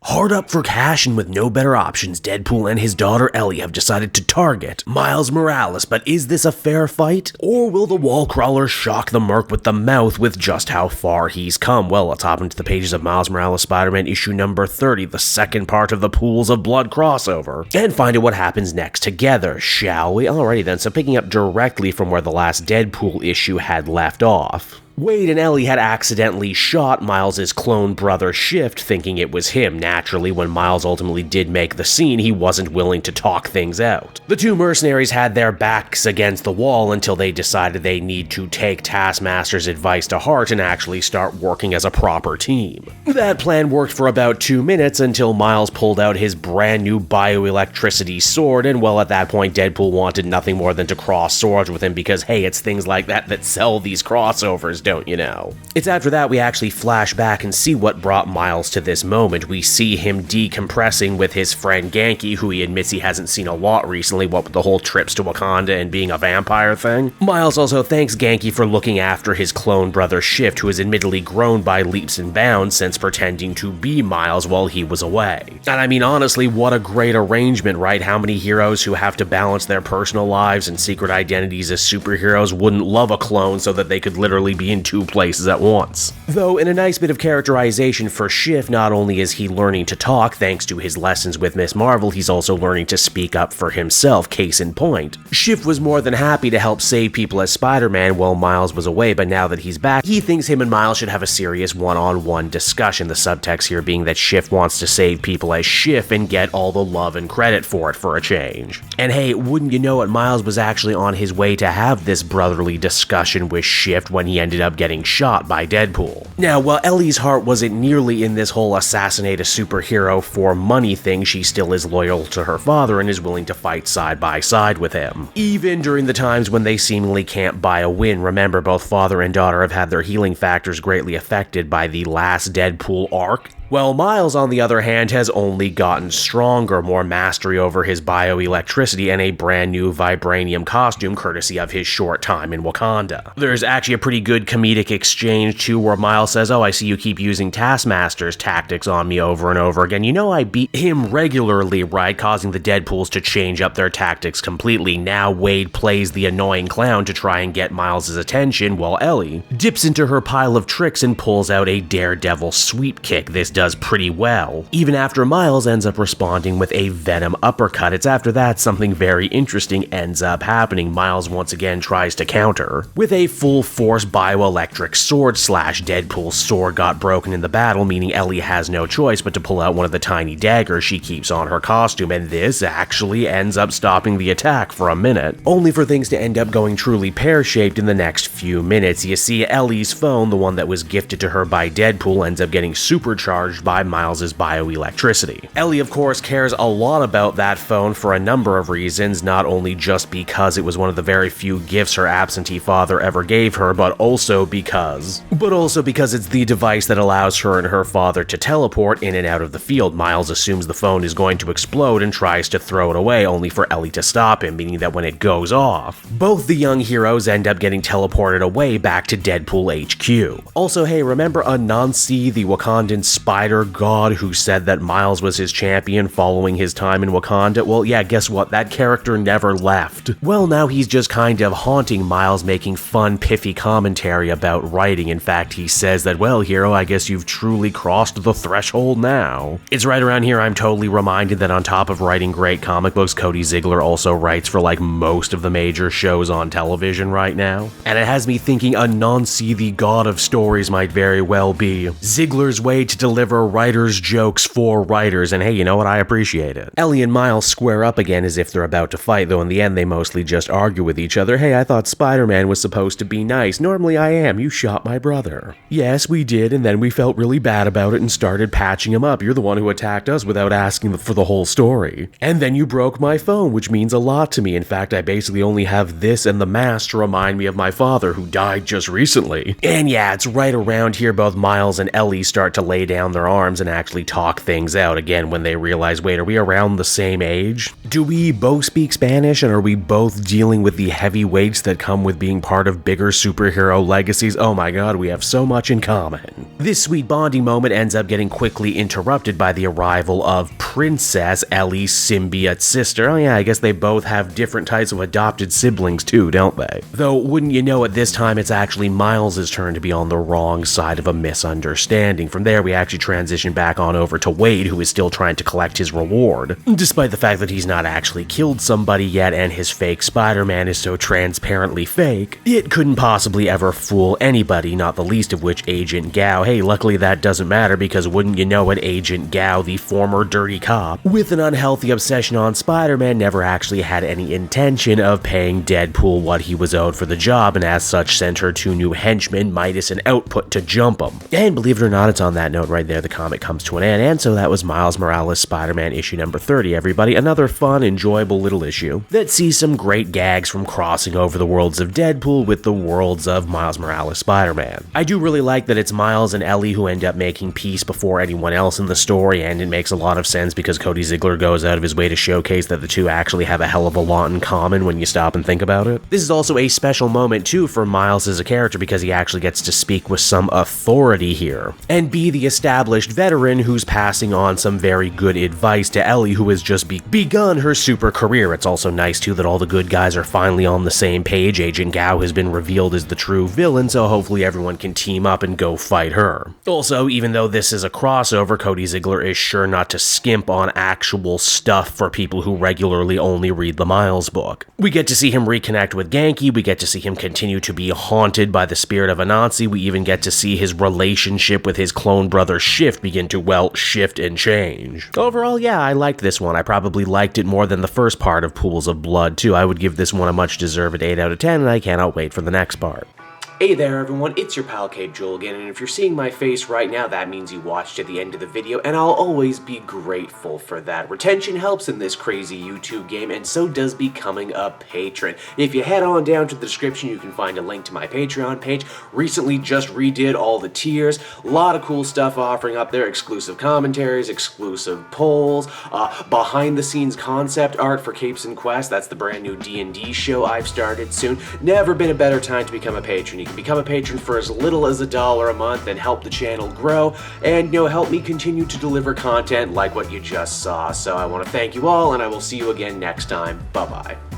Hard up for cash and with no better options, Deadpool and his daughter Ellie have decided to target Miles Morales, but is this a fair fight? Or will the wall crawler shock the merc with the mouth with just how far he's come? Well, let's hop into the pages of Miles Morales Spider-Man issue number 30, the second part of the Pools of Blood crossover, and find out what happens next together, shall we? Alrighty then, so picking up directly from where the last Deadpool issue had left off. Wade and Ellie had accidentally shot Miles' clone brother Shift, thinking it was him. Naturally, when Miles ultimately did make the scene, he wasn't willing to talk things out. The two mercenaries had their backs against the wall until they decided they need to take Taskmaster's advice to heart and actually start working as a proper team. That plan worked for about 2 minutes until Miles pulled out his brand new bioelectricity sword, and well, at that point, Deadpool wanted nothing more than to cross swords with him because, hey, it's things like that sell these crossovers, don't you know? It's after that we actually flash back and see what brought Miles to this moment. We see him decompressing with his friend Genki, who he admits he hasn't seen a lot recently, what with the whole trips to Wakanda and being a vampire thing. Miles also thanks Genki for looking after his clone brother Shift, who has admittedly grown by leaps and bounds since pretending to be Miles while he was away. And I mean, honestly, what a great arrangement, right? How many heroes who have to balance their personal lives and secret identities as superheroes wouldn't love a clone so that they could literally be in 2 places at once? Though, in a nice bit of characterization for Shift, not only is he learning to talk thanks to his lessons with Miss Marvel, he's also learning to speak up for himself, case in point. Shift was more than happy to help save people as Spider-Man while Miles was away, but now that he's back, he thinks him and Miles should have a serious one-on-one discussion, the subtext here being that Shift wants to save people as Shift and get all the love and credit for it for a change. And hey, wouldn't you know it, Miles was actually on his way to have this brotherly discussion with Shift when he ended up getting shot by Deadpool. Now, while Ellie's heart wasn't nearly in this whole assassinate a superhero for money thing, she still is loyal to her father and is willing to fight side by side with him. Even during the times when they seemingly can't buy a win. Remember, both father and daughter have had their healing factors greatly affected by the last Deadpool arc. Well, Miles, on the other hand, has only gotten stronger, more mastery over his bioelectricity, and a brand new vibranium costume courtesy of his short time in Wakanda. There's actually a pretty good comedic exchange, too, where Miles says, "Oh, I see you keep using Taskmaster's tactics on me over and over again. You know I beat him regularly, right?" Causing the Deadpools to change up their tactics completely. Now Wade plays the annoying clown to try and get Miles' attention, while Ellie dips into her pile of tricks and pulls out a daredevil sweep kick. This does pretty well, even after Miles ends up responding with a venom uppercut. It's after that something very interesting ends up happening. Miles once again tries to counter with a full force bioelectric sword slash. Deadpool's sword got broken in the battle, meaning Ellie has no choice but to pull out one of the tiny daggers she keeps on her costume, and this actually ends up stopping the attack for a minute, only for things to end up going truly pear-shaped in the next few minutes. You see, Ellie's phone, the one that was gifted to her by Deadpool, ends up getting supercharged by Miles' bioelectricity. Ellie, of course, cares a lot about that phone for a number of reasons, not only just because it was one of the very few gifts her absentee father ever gave her, but also because it's the device that allows her and her father to teleport in and out of the field. Miles assumes the phone is going to explode and tries to throw it away, only for Ellie to stop him, meaning that when it goes off, both the young heroes end up getting teleported away back to Deadpool HQ. Also, hey, remember Anansi, the Wakandan spider god who said that Miles was his champion following his time in Wakanda? Well, yeah, guess what? That character never left. Well, now he's just kind of haunting Miles, making fun, piffy commentary about writing. In fact, he says that, "Well, hero, I guess you've truly crossed the threshold now." It's right around here I'm totally reminded that on top of writing great comic books, Cody Ziegler also writes for like most of the major shows on television right now. And it has me thinking Anansi, the god of stories, might very well be Ziegler's way to deliver writers' jokes for writers, and hey, you know what? I appreciate it. Ellie and Miles square up again as if they're about to fight, though in the end they mostly just argue with each other. "Hey, I thought Spider-Man was supposed to be nice. Normally I am. You shot my brother." "Yes, we did, and then we felt really bad about it and started patching him up. You're the one who attacked us without asking for the whole story. And then you broke my phone, which means a lot to me. In fact, I basically only have this and the mask to remind me of my father, who died just recently." And yeah, it's right around here both Miles and Ellie start to lay down around their arms and actually talk things out again when they realize, wait, are we around the same age? Do we both speak Spanish, and are we both dealing with the heavy weights that come with being part of bigger superhero legacies? Oh my god, we have so much in common. This sweet bonding moment ends up getting quickly interrupted by the arrival of Princess Ellie's symbiote sister. Oh yeah, I guess they both have different types of adopted siblings too, don't they? Though, wouldn't you know it, this time it's actually Miles' turn to be on the wrong side of a misunderstanding. From there, we actually transition back on over to Wade, who is still trying to collect his reward. Despite the fact that he's not actually killed somebody yet and his fake Spider-Man is so transparently fake, it couldn't possibly ever fool anybody, not the least of which Agent Gao. Hey, luckily that doesn't matter, because wouldn't you know it, Agent Gao, the former dirty cop with an unhealthy obsession on Spider-Man, never actually had any intention of paying Deadpool what he was owed for the job, and as such sent her two new henchmen, Midas and Output, to jump him. And believe it or not, it's on that note right there the comic comes to an end, and so that was Miles Morales Spider-Man issue number 30, everybody. Another fun, enjoyable little issue that sees some great gags from crossing over the worlds of Deadpool with the worlds of Miles Morales Spider-Man. I do really like that it's Miles and Ellie who end up making peace before anyone else in the story, and it makes a lot of sense because Cody Ziegler goes out of his way to showcase that the two actually have a hell of a lot in common when you stop and think about it. This is also a special moment too for Miles as a character because he actually gets to speak with some authority here and be the established veteran who's passing on some very good advice to Ellie, who has just begun her super career. It's also nice too that all the good guys are finally on the same page. Agent Gao has been revealed as the true villain, so hopefully everyone can team up and go fight her. Also, even though this is a crossover, Cody Ziegler is sure not to skimp on actual stuff for people who regularly only read the Miles book. We get to see him reconnect with Genki, we get to see him continue to be haunted by the spirit of Anansi, we even get to see his relationship with his clone brother Shift begin to, well, shift and change. Overall, yeah, I liked this one. I probably liked it more than the first part of Pools of Blood too. I would give this one a much deserved 8 out of 10, and I cannot wait for the next part. Hey there everyone, it's your pal Cape Joel again, and if you're seeing my face right now, that means you watched to the end of the video, and I'll always be grateful for that. Retention helps in this crazy YouTube game, and so does becoming a patron. If you head on down to the description, you can find a link to my Patreon page. Recently just redid all the tiers, a lot of cool stuff offering up there, exclusive commentaries, exclusive polls, behind the scenes concept art for Capes and Quest. That's the brand new D&D show I've started soon. Never been a better time to become a patron. You can become a patron for as little as $1 a month and help the channel grow and, help me continue to deliver content like what you just saw. So I want to thank you all, and I will see you again next time. Bye-bye.